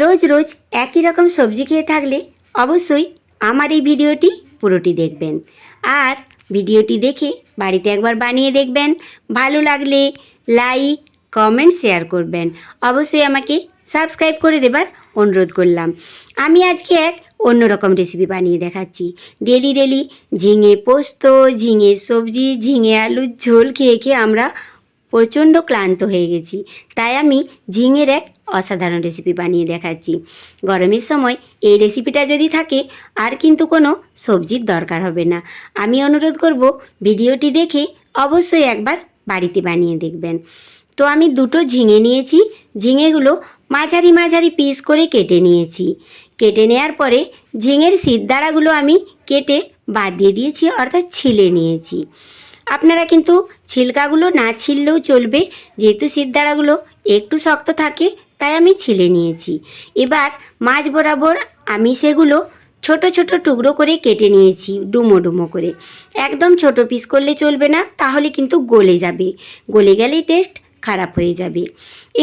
রোজ রোজ একই রকম সবজি খেয়ে থাকলে অবশ্যই আমার এই ভিডিওটি পুরোটি দেখবেন। আর ভিডিওটি দেখে বাড়িতে একবার বানিয়ে দেখবেন। ভালো লাগলে লাইক, কমেন্ট, শেয়ার করবেন। অবশ্যই আমাকে সাবস্ক্রাইব করে দেবার অনুরোধ করলাম। আমি আজকে এক অন্যরকম রেসিপি বানিয়ে দেখাচ্ছি। ডেলি ডেলি ঝিঙে পোস্ত, ঝিঙে সবজি, ঝিঙে আলুর ঝোল খেয়ে খেয়ে আমরা প্রচণ্ড ক্লান্ত হয়ে গেছি। তাই আমি ঝিঙের এক অসাধারণ রেসিপি বানিয়ে দেখাচ্ছি। গরমের সময় এই রেসিপিটা যদি থাকে আর কিন্তু কোনো সবজির দরকার হবে না। আমি অনুরোধ করব ভিডিওটি দেখে অবশ্যই একবার বাড়িতে বানিয়ে দেখবেন। তো আমি দুটো ঝিঙে নিয়েছি। ঝিঙেগুলো মাঝারি মাঝারি পিস করে কেটে নিয়েছি। কেটে নেওয়ার পরে ঝিঙের সিদ্দারাগুলো আমি কেটে বাদ দিয়ে দিয়েছি, অর্থাৎ ছিলে নিয়েছি। আপনারা কিন্তু ছিলকাগুলো না ছিললেও চলবে, যেহেতু সিদ্দারাগুলো একটু শক্ত থাকে তাই আমি ছিলে নিয়েছি। এবার মাঝ বরাবর আমি সেগুলো ছোট ছোট টুকরো করে কেটে নিয়েছি, ডুমো ডুমো করে। একদম ছোট পিস করলে চলবে না, তাহলে কিন্তু গলে যাবে। গলে গেলে টেস্ট খারাপ হয়ে যাবে।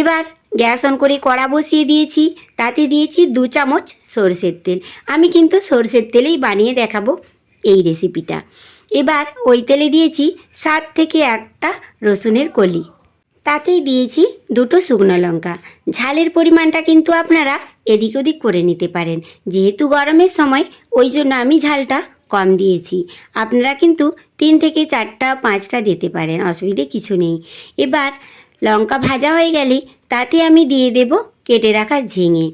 এবার গ্যাস অন করে কড়া বসিয়ে দিয়েছি। তাতে দিয়েছি 2 চামচ সরষের তেল। আমি কিন্তু সরষের তেলেই বানিয়ে দেখাবো এই রেসিপিটা। এবার ওই তেলে দিয়েছি 7 থেকে 8টা রসুনের কলি। তাতেই দিয়েছি 2টো শুকনো লঙ্কা। ঝালের পরিমাণটা কিন্তু আপনারা এদিক ওদিক করে নিতে পারেন, যেহেতু গরমের সময় ওই জন্য আমি ঝালটা কম দিয়েছি। আপনারা কিন্তু 3 থেকে 4টা 5টা দিতে পারেন, অসুবিধে কিছু নেই। এবার লঙ্কা ভাজা হয়ে গেলে তাতে আমি দিয়ে দেব কেটে রাখা ঝিঙে।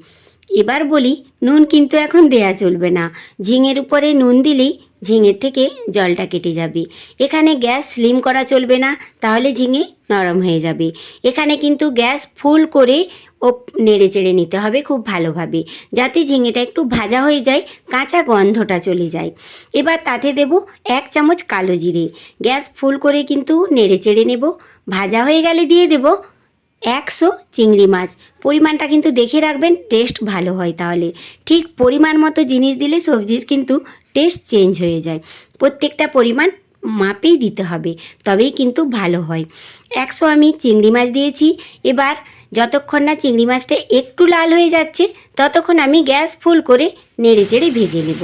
এবার বলি, নুন কিন্তু এখন দেয়া চলবে না। ঝিঙের উপরে নুন দিলেই ঝিঙের থেকে জলটা কেটে যাবে। এখানে গ্যাস স্লিম করা চলবে না, তাহলে ঝিঙে নরম হয়ে যাবে। এখানে কিন্তু গ্যাস ফুল করে ও নেড়ে চেড়ে নিতে হবে খুব ভালোভাবে, যাতে ঝিঙেটা একটু ভাজা হয়ে যায়, কাঁচা গন্ধটা চলে যায়। এবার তাতে দেব 1 চামচ কালো জিরে। গ্যাস ফুল করে কিন্তু নেড়ে চেড়ে নেব। ভাজা হয়ে গেলে দিয়ে দেব 100 চিংড়ি মাছ। পরিমাণটা কিন্তু দেখে রাখবেন, টেস্ট ভালো হয়। তাহলে ঠিক পরিমাণ মতো জিনিস দিলে সবজির কিন্তু টেস্ট চেঞ্জ হয়ে যায়। প্রত্যেকটা পরিমাণ মাপেই দিতে হবে, তবেই কিন্তু ভালো হয়। 100 আমি চিংড়ি মাছ দিয়েছি। এবার যতক্ষণ না চিংড়ি মাছটা একটু লাল হয়ে যাচ্ছে ততক্ষণ আমি গ্যাস ফুল করে নেড়ে চেড়ে ভেজে নেব।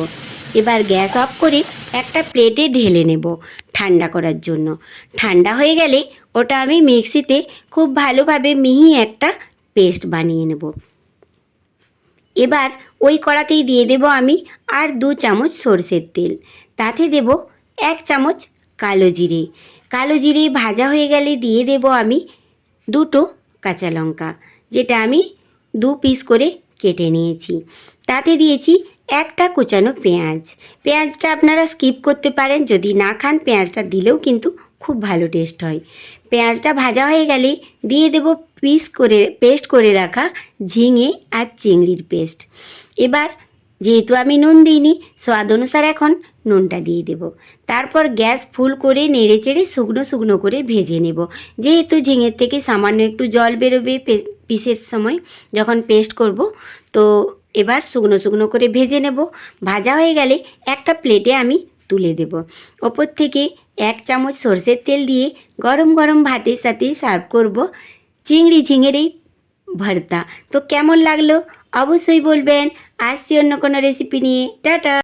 এবার গ্যাস অফ করে একটা প্লেটে ঢেলে নেব ঠান্ডা করার জন্য। ঠান্ডা হয়ে গেলে ওটা আমি মিক্সিতে খুব ভালোভাবে মিহি একটা পেস্ট বানিয়ে নেব। এবার ওই কড়াতেই দিয়ে দেব আমি আর 2 চামচ সরষের তেল। তাতে দেব 1 চামচ কালো জিরে। কালো জিরে ভাজা হয়ে গেলে দিয়ে দেব আমি 2টো কাঁচা লঙ্কা, যেটা আমি 2 পিস করে কেটে নিয়েছি। তাতে দিয়েছি একটা কুচানো পেঁয়াজ। পেঁয়াজটা আপনারা স্কিপ করতে পারেন, যদি না খান পেঁয়াজটা দিলেও কিন্তু খুব ভালো টেস্ট হয়। পেঁয়াজটা ভাজা হয়ে গেলে দিয়ে দেব পেস্ট করে রাখা ঝিঙে আর চিংড়ির পেস্ট। এবার যেহেতু আমি নুন দিইনি, স্বাদ অনুসারে এখন নুনটা দিয়ে দেব। তারপর গ্যাস ফুল করে নেড়ে চেড়ে শুকনো শুকনো করে ভেজে নেব। যেহেতু ঝিঙের থেকে সামান্য একটু জল বেরোবে পিসের সময় যখন পেস্ট করব, তো এবার শুকনো শুকনো করে ভেজে নেব। ভাজা হয়ে গেলে একটা প্লেটে আমি তুলে দেব। ওপর থেকে 1 চামচ সরষের তেল দিয়ে গরম গরম ভাতের সাথে সার্ভ করব চিংড়ি ঝিঙের এই ভর্তা। তো কেমন লাগলো অবশ্যই বলবেন। আসছি অন্য কোনো রেসিপি নিয়ে। টাটা।